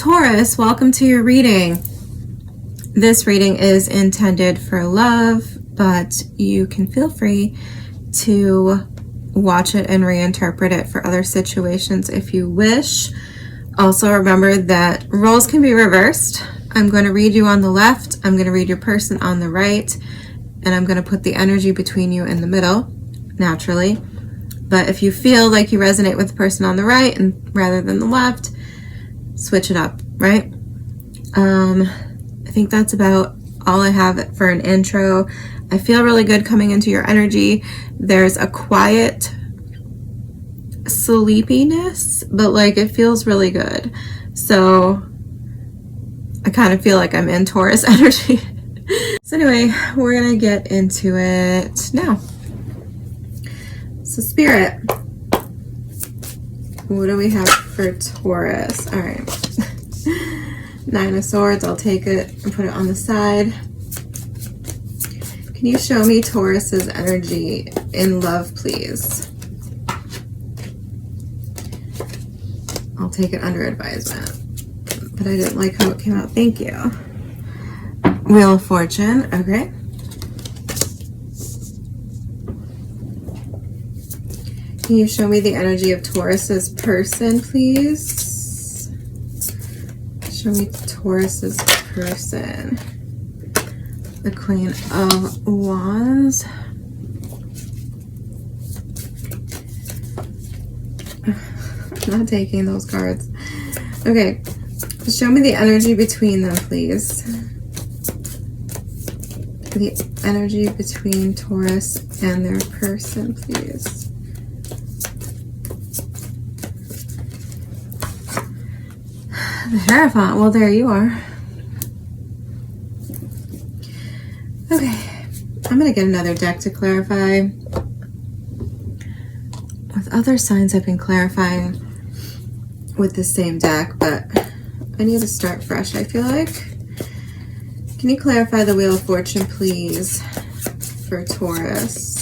Taurus, welcome to your reading. This reading is intended for love, but you can feel free to watch it and reinterpret it for other situations if you wish. Also remember that roles can be reversed. I'm going to read you on the left, I'm going to read your person on the right, and I'm going to put the energy between you in the middle, naturally. But if you feel like you resonate with the person on the right and rather than the left, switch it up, right? I think that's about all I have for an intro. I feel really good coming into your energy. There's a quiet sleepiness, but like it feels really good. So I kind of feel like I'm in Taurus energy. So anyway, we're gonna get into it now. So Spirit, what do we have for Taurus? All right. 9 of Swords, I'll take it and put it on the side. Can you show me Taurus's energy in love, please? I'll take it under advisement. But I didn't like how it came out. Thank you. Wheel of Fortune, okay. Can you show me the energy of Taurus's person, please? Show me Taurus's person. The Queen of Wands. I'm not taking those cards. Okay. Show me the energy between them, please. The energy between Taurus and their person, please. The Hierophant. Well, there you are. Okay. I'm going to get another deck to clarify. With other signs, I've been clarifying with the same deck, but I need to start fresh, I feel like. Can you clarify the Wheel of Fortune, please, for Taurus?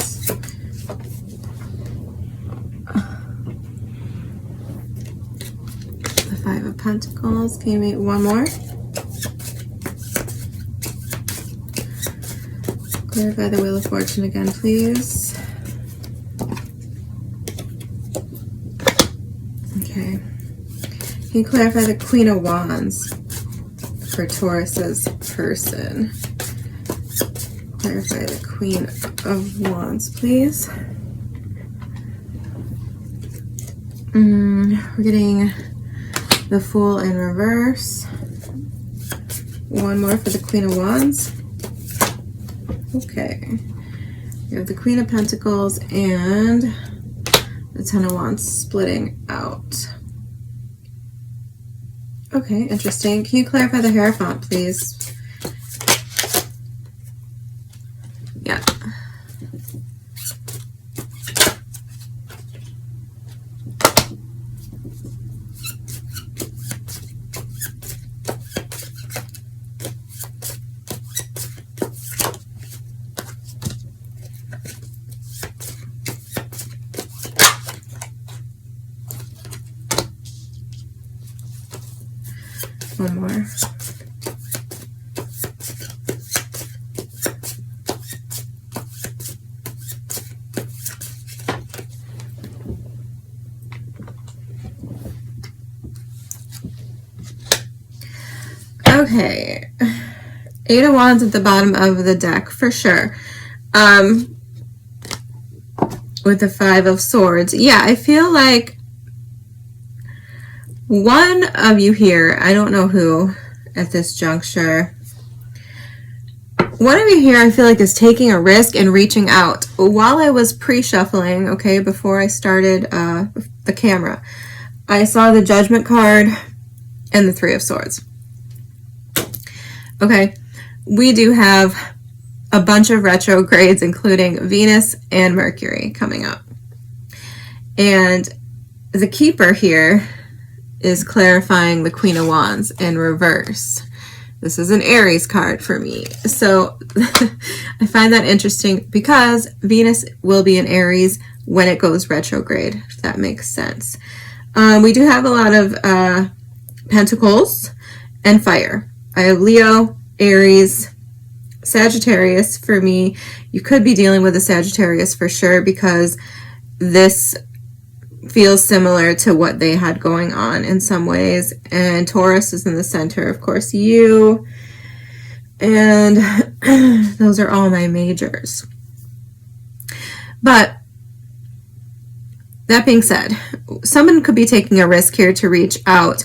The 5 of Pentacles. Can you make one more? Clarify the Wheel of Fortune again, please. Okay. Can you clarify the Queen of Wands for Taurus's person? Clarify the Queen of Wands, please. We're getting the Fool in reverse. One more for the Queen of Wands. Okay. We have the Queen of Pentacles and the Ten of Wands splitting out. Okay, interesting. Can you clarify the Hierophant, please? Yeah. One more. Okay. 8 of Wands at the bottom of the deck for sure. With the 5 of Swords. Yeah, I feel like one of you here, I don't know who at this juncture, one of you here I feel like is taking a risk and reaching out. While I was pre-shuffling, okay, before I started the camera, I saw the Judgment card and the 3 of Swords. Okay, we do have a bunch of retrogrades, including Venus and Mercury coming up. And the Keeper here is clarifying the Queen of Wands in reverse. This is an Aries card for me. So I find that interesting because Venus will be in Aries when it goes retrograde, if that makes sense. We do have a lot of Pentacles and fire. I have Leo, Aries, Sagittarius for me. You could be dealing with a Sagittarius for sure, because this feels similar to what they had going on in some ways. And Taurus is in the center, of course, you. And those are all my majors. But that being said, someone could be taking a risk here to reach out,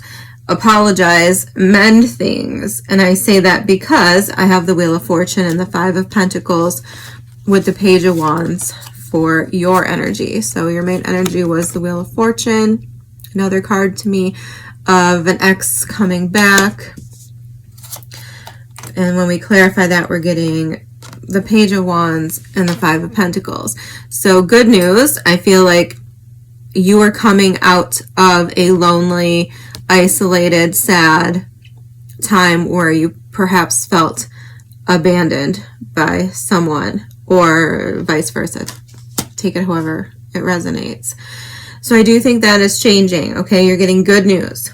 apologize, mend things. And I say that because I have the Wheel of Fortune and the Five of Pentacles with the Page of Wands for your energy. So your main energy was the Wheel of Fortune, another card to me of an ex coming back. And when we clarify that, we're getting the Page of Wands and the Five of Pentacles. So good news, I feel like you are coming out of a lonely, isolated, sad time where you perhaps felt abandoned by someone, or vice versa. Take it however it resonates. So I do think that is changing, okay? You're getting good news.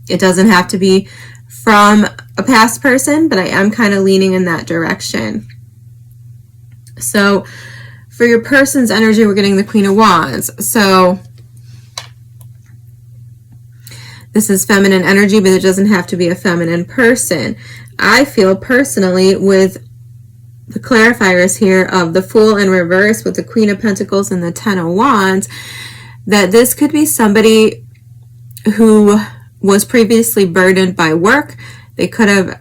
It doesn't have to be from a past person, but I am kind of leaning in that direction. So for your person's energy, we're getting the Queen of Wands. So this is feminine energy, but it doesn't have to be a feminine person. I feel personally with the clarifiers here of the Fool in reverse with the Queen of Pentacles and the Ten of Wands, that this could be somebody who was previously burdened by work. They could have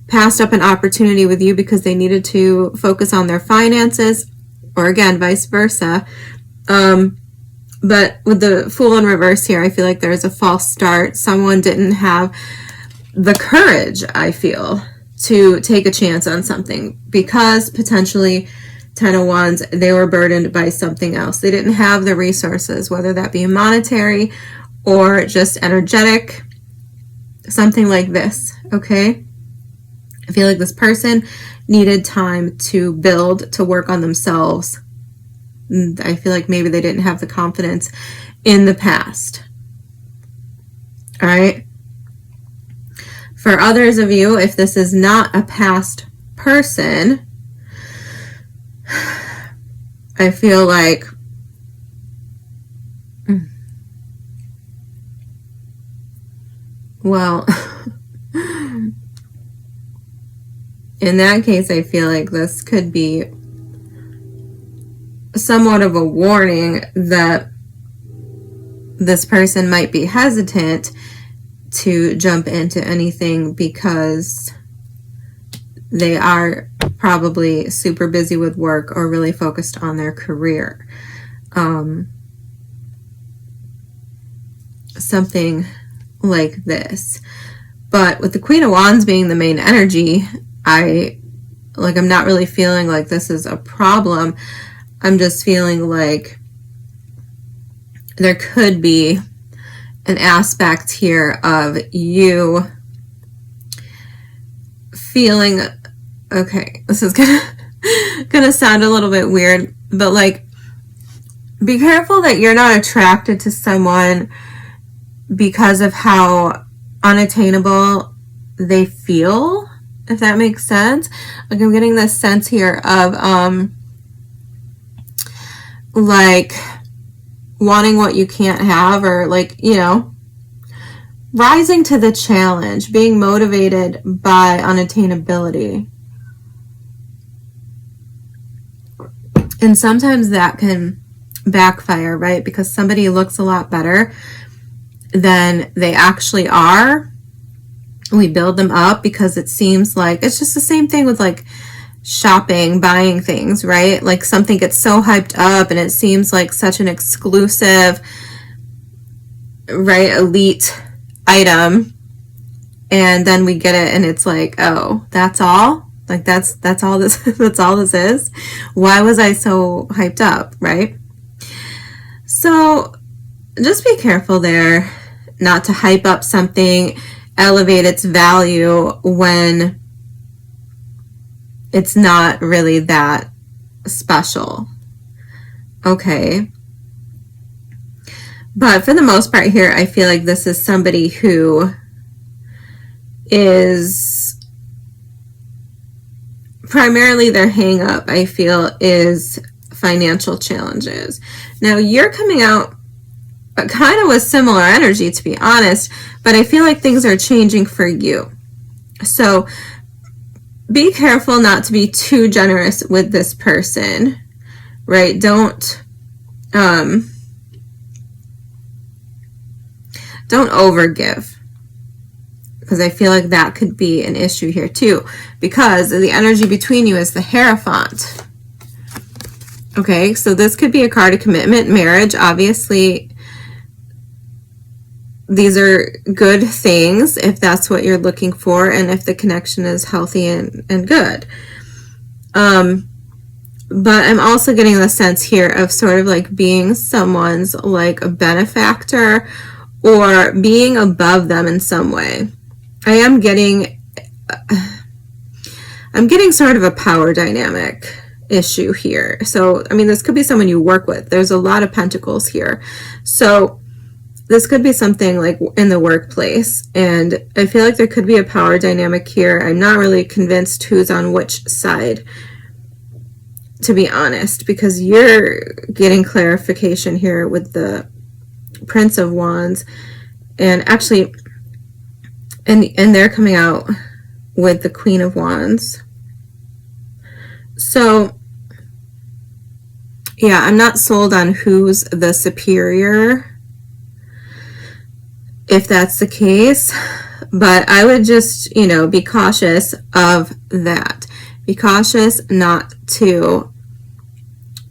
passed up an opportunity with you because they needed to focus on their finances, or again, vice versa. But with the Fool in reverse here, I feel like there's a false start. Someone didn't have the courage, I feel, to take a chance on something because potentially Ten of Wands, they were burdened by something else. They didn't have the resources, whether that be monetary or just energetic, something like this, okay? I feel like this person needed time to build, to work on themselves. I feel like maybe they didn't have the confidence in the past. All right. For others of you, if this is not a past person, I feel like well, in that case, I feel like this could be somewhat of a warning that this person might be hesitant to jump into anything because they are probably super busy with work or really focused on their career. Something like this. But with the Queen of Wands being the main energy, I'm not really feeling like this is a problem. I'm just feeling like there could be an aspect here of you feeling, okay, this is gonna sound a little bit weird, but like, be careful that you're not attracted to someone because of how unattainable they feel, if that makes sense. Like, I'm getting this sense here of like wanting what you can't have, or like, you know, rising to the challenge, being motivated by unattainability. And sometimes that can backfire, right? Because somebody looks a lot better than they actually are. We build them up because it seems like it's just the same thing with like shopping, buying things, right? Like something gets so hyped up and it seems like such an exclusive, right, elite item, and then we get it and it's like, oh, that's all? Like that's all this that's all this is? Why was I so hyped up, right? So just be careful there not to hype up something, elevate its value when it's not really that special. Okay. But for the most part here, I feel like this is somebody who is primarily their hang up, I feel, is financial challenges. Now you're coming out kind of with similar energy, to be honest, but I feel like things are changing for you. So be careful not to be too generous with this person, right? Don't overgive, because I feel like that could be an issue here too, because the energy between you is the Hierophant. Okay, so this could be a card of commitment, marriage. Obviously, these are good things if that's what you're looking for and if the connection is healthy and good. But I'm also getting the sense here of sort of like being someone's like a benefactor or being above them in some way. I'm getting sort of a power dynamic issue here. So, I mean, this could be someone you work with. There's a lot of pentacles here. So this could be something like in the workplace. And I feel like there could be a power dynamic here. I'm not really convinced who's on which side, to be honest, because you're getting clarification here with the Prince of Wands. And actually, and they're coming out with the Queen of Wands. So, yeah, I'm not sold on who's the superior, if that's the case. But I would just, you know, be cautious of that. Be cautious not to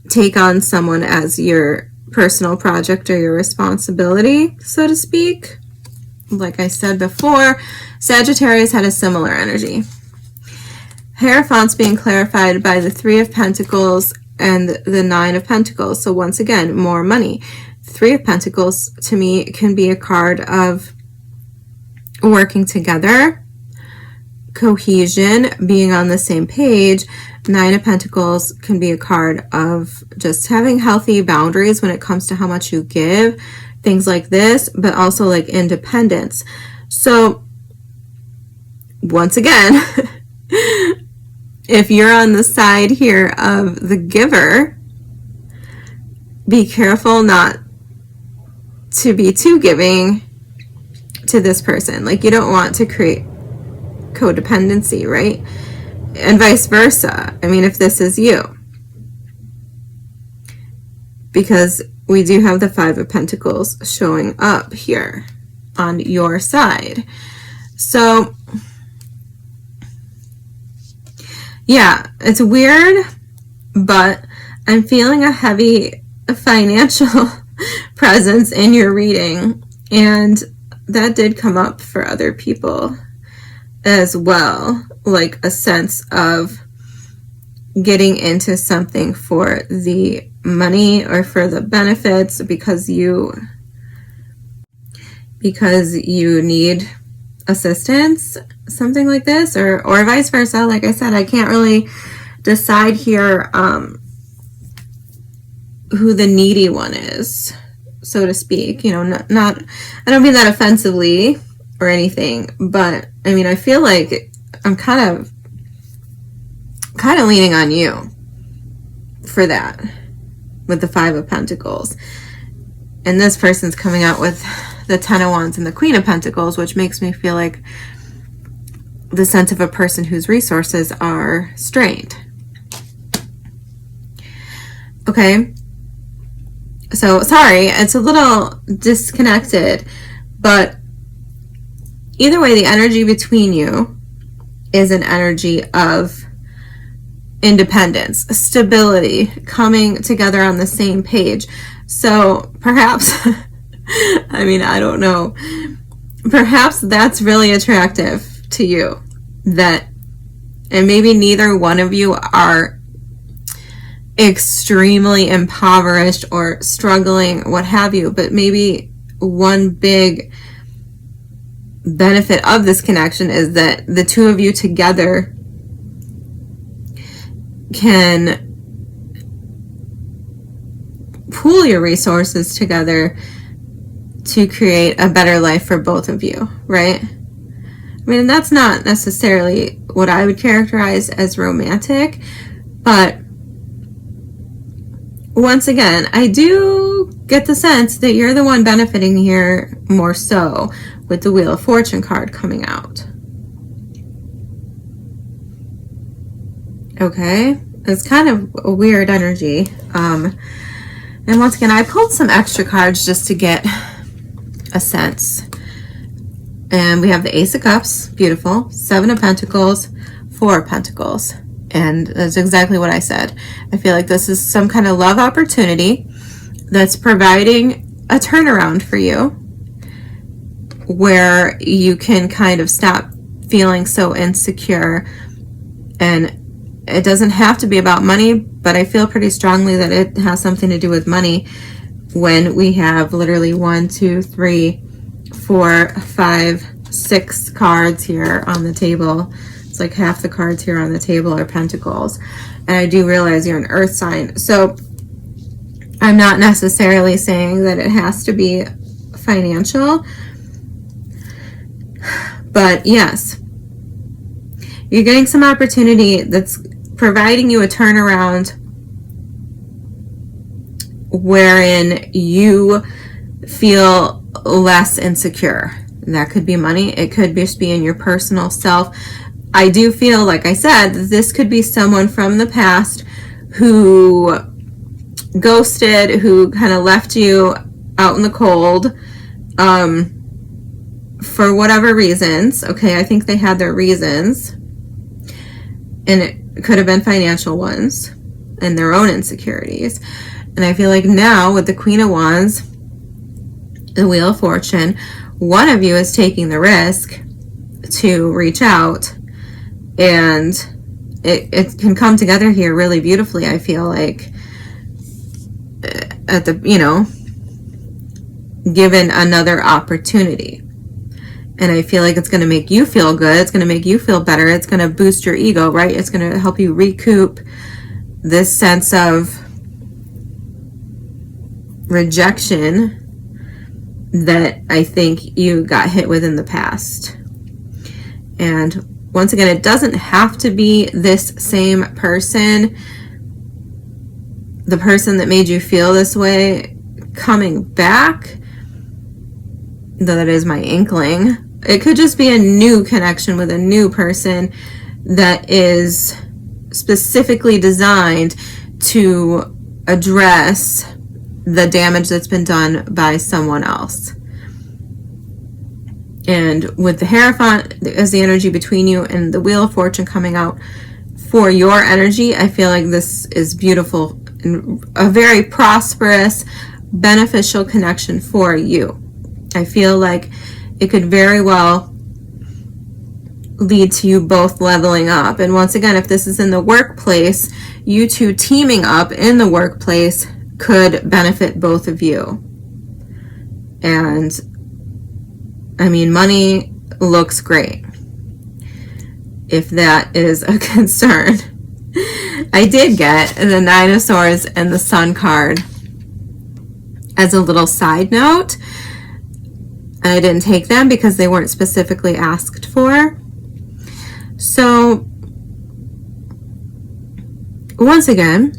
take on someone as your personal project or your responsibility, so to speak. Like I said before, Sagittarius had a similar energy. Hierophant's being clarified by the Three of Pentacles and the Nine of Pentacles. So once again, more money. Three of Pentacles to me can be a card of working together, cohesion, being on the same page. Nine of Pentacles can be a card of just having healthy boundaries when it comes to how much you give, things like this, but also like independence. So once again, if you're on the side here of the giver, be careful not to be too giving to this person. Like, you don't want to create codependency, right? And vice versa. I mean, if this is you. Because we do have the Five of Pentacles showing up here on your side. So, yeah, it's weird, but I'm feeling a heavy financial presence in your reading, and that did come up for other people as well, like a sense of getting into something for the money or for the benefits because you need assistance, something like this, or vice versa. Like I said, I can't really decide here who the needy one is, so to speak. You know, not I don't mean that offensively or anything, but I mean, I feel like I'm kind of leaning on you for that with the Five of Pentacles. And this person's coming out with the Ten of Wands and the Queen of Pentacles, which makes me feel like the sense of a person whose resources are strained. Okay. So, sorry, it's a little disconnected, but either way, the energy between you is an energy of independence, stability, coming together on the same page. So perhaps, I mean, I don't know, perhaps that's really attractive to you, that, and maybe neither one of you are extremely impoverished or struggling, what have you, but maybe one big benefit of this connection is that the two of you together can pool your resources together to create a better life for both of you, right? I mean, that's not necessarily what I would characterize as romantic, but once again, I do get the sense that you're the one benefiting here more so with the Wheel of Fortune card coming out. Okay, it's kind of a weird energy. And once again, I pulled some extra cards just to get a sense. And we have the Ace of Cups, beautiful, 7 of Pentacles, 4 of Pentacles. And that's exactly what I said. I feel like this is some kind of love opportunity that's providing a turnaround for you where you can kind of stop feeling so insecure. And it doesn't have to be about money, but I feel pretty strongly that it has something to do with money when we have literally 1, 2, 3, 4, 5, 6 cards here on the table. It's like half the cards here on the table are Pentacles. And I do realize you're an earth sign. So I'm not necessarily saying that it has to be financial. But yes, you're getting some opportunity that's providing you a turnaround wherein you feel less insecure. That could be money. It could just be in your personal self. I do feel, like I said, this could be someone from the past who ghosted, who kind of left you out in the cold for whatever reasons. Okay, I think they had their reasons. And it could have been financial ones and their own insecurities. And I feel like now with the Queen of Wands, the Wheel of Fortune, one of you is taking the risk to reach out, and it can come together here really beautifully. I feel like at the, given another opportunity. And I feel like it's going to make you feel good. It's going to make you feel better. It's going to boost your ego, right? It's going to help you recoup this sense of rejection that I think you got hit with in the past. And once again, it doesn't have to be this same person, the person that made you feel this way, coming back, though that is my inkling. It could just be a new connection with a new person that is specifically designed to address the damage that's been done by someone else. And with the Hierophant as the energy between you and the Wheel of Fortune coming out for your energy, I feel like this is beautiful and a very prosperous, beneficial connection for you. I feel like it could very well lead to you both leveling up. And once again, if this is in the workplace, you two teaming up in the workplace could benefit both of you. And I mean, money looks great, if that is a concern. I did get the 9 of Swords and the Sun card as a little side note. I didn't take them because they weren't specifically asked for. So, once again,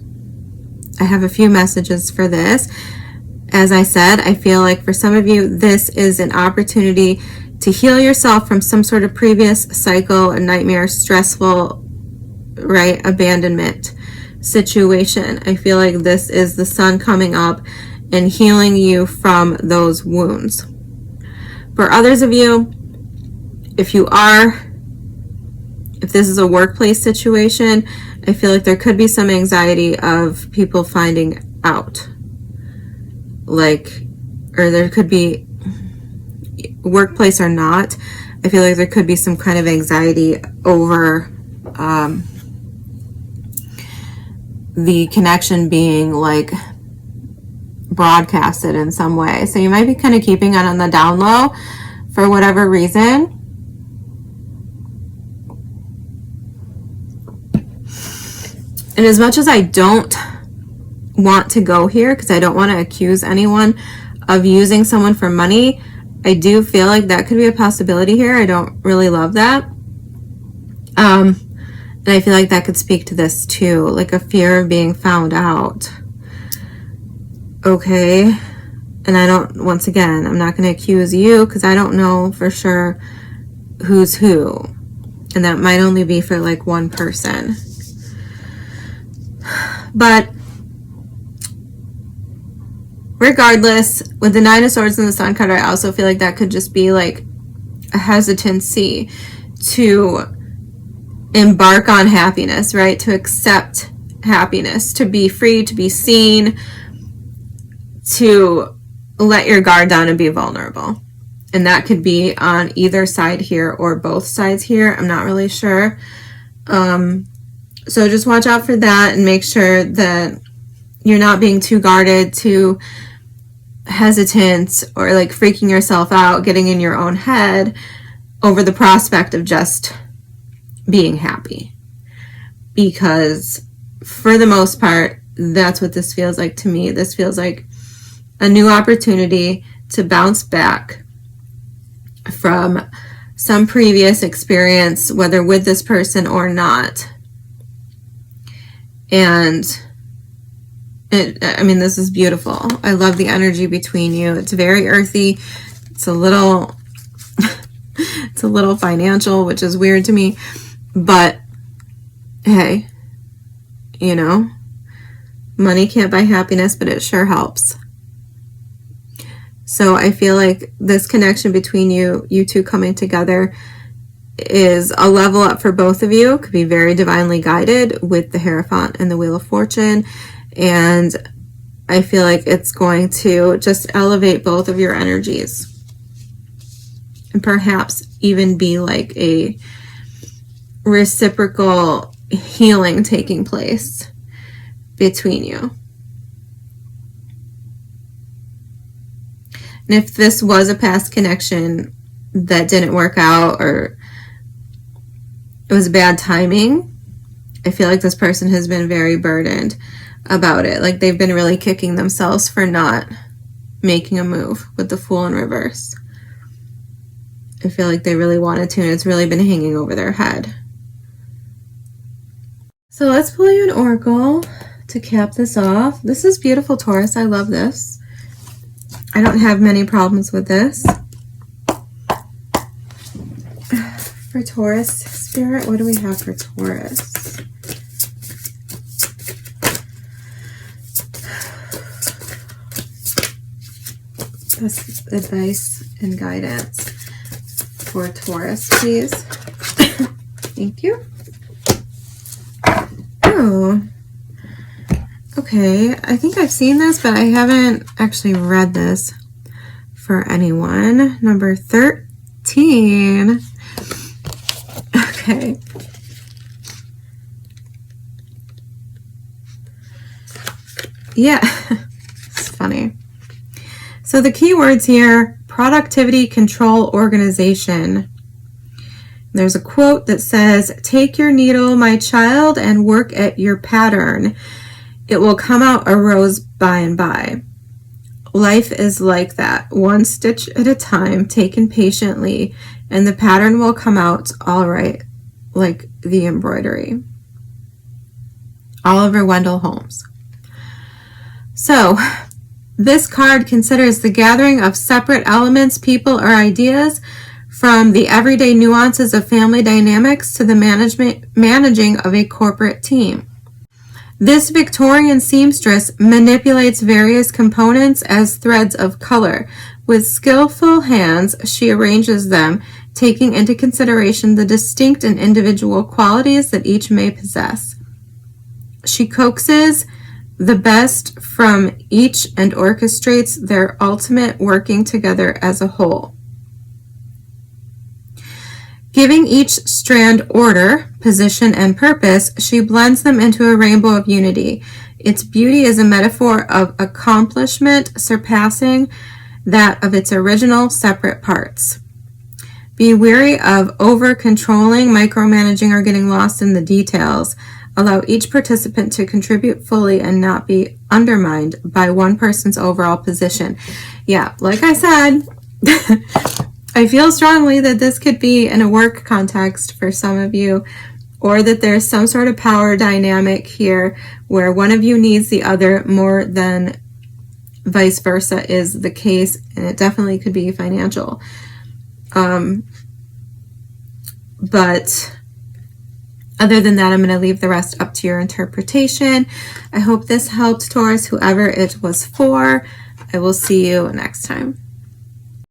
I have a few messages for this. As I said, I feel like for some of you, this is an opportunity to heal yourself from some sort of previous cycle, a nightmare, stressful, right, abandonment situation. I feel like this is the sun coming up and healing you from those wounds. For others of you, if this is a workplace situation, I feel like there could be some anxiety of people finding out. Or there could be, workplace or not, I feel like there could be some kind of anxiety over the connection being like broadcasted in some way. So you might be kind of keeping it on the down low for whatever reason. And as much as I don't want to go here, because I don't want to accuse anyone of using someone for money, I do feel like that could be a possibility here. I don't really love that. And I feel like that could speak to this too, like a fear of being found out. Okay. And I don't, once again, I'm not going to accuse you because I don't know for sure who's who. And that might only be for like one person. But regardless, with the Nine of Swords and the Sun card, I also feel like that could just be like a hesitancy to embark on happiness, right? To accept happiness, to be free, to be seen, to let your guard down and be vulnerable. And that could be on either side here or both sides here. I'm not really sure. So just watch out for that and make sure that you're not being too guarded, too hesitant, or like freaking yourself out, getting in your own head over the prospect of just being happy. Because for the most part, that's what this feels like to me. This feels like a new opportunity to bounce back from some previous experience, whether with this person or not. And I mean, this is beautiful. I love the energy between you. It's very earthy. It's a little it's a little financial, which is weird to me, but hey, you know, money can't buy happiness, but it sure helps. So I feel like this connection between you two coming together is a level up for both of you. It could be very divinely guided with the Hierophant and the Wheel of Fortune. And I feel like it's going to just elevate both of your energies. And perhaps even be like a reciprocal healing taking place between you. And if this was a past connection that didn't work out, or it was bad timing, I feel like this person has been very burdened about it. Like they've been really kicking themselves for not making a move with the Fool in reverse. I feel like they really wanted to, and it's really been hanging over their head. So let's pull you an oracle to cap this off. This is beautiful, Taurus. I love this. I don't have many problems with this. For Taurus, Spirit, what do we have for Taurus? Best advice and guidance for Taurus, please. Thank you. Oh, okay. I think I've seen this, but I haven't actually read this for anyone. Number 13. Okay. Yeah, it's funny. So the key words here: productivity, control, organization. There's a quote that says, "Take your needle, my child, and work at your pattern. It will come out a rose by and by." Life is like that, one stitch at a time, taken patiently, and the pattern will come out all right, like the embroidery. Oliver Wendell Holmes. So, this card considers the gathering of separate elements, people, or ideas, from the everyday nuances of family dynamics to the managing of a corporate team. This Victorian seamstress manipulates various components as threads of color. With skillful hands, she arranges them, taking into consideration the distinct and individual qualities that each may possess. She coaxes the best from each and orchestrates their ultimate working together as a whole. Giving each strand order, position, and purpose, she blends them into a rainbow of unity. Its beauty is a metaphor of accomplishment surpassing that of its original separate parts. Be wary of over-controlling, micromanaging, or getting lost in the details. Allow each participant to contribute fully and not be undermined by one person's overall position. Yeah, like I said, I feel strongly that this could be in a work context for some of you, or that there's some sort of power dynamic here where one of you needs the other more than vice versa is the case, and it definitely could be financial. But other than that, I'm going to leave the rest up to your interpretation. I hope this helped, Taurus, whoever it was for. I will see you next time.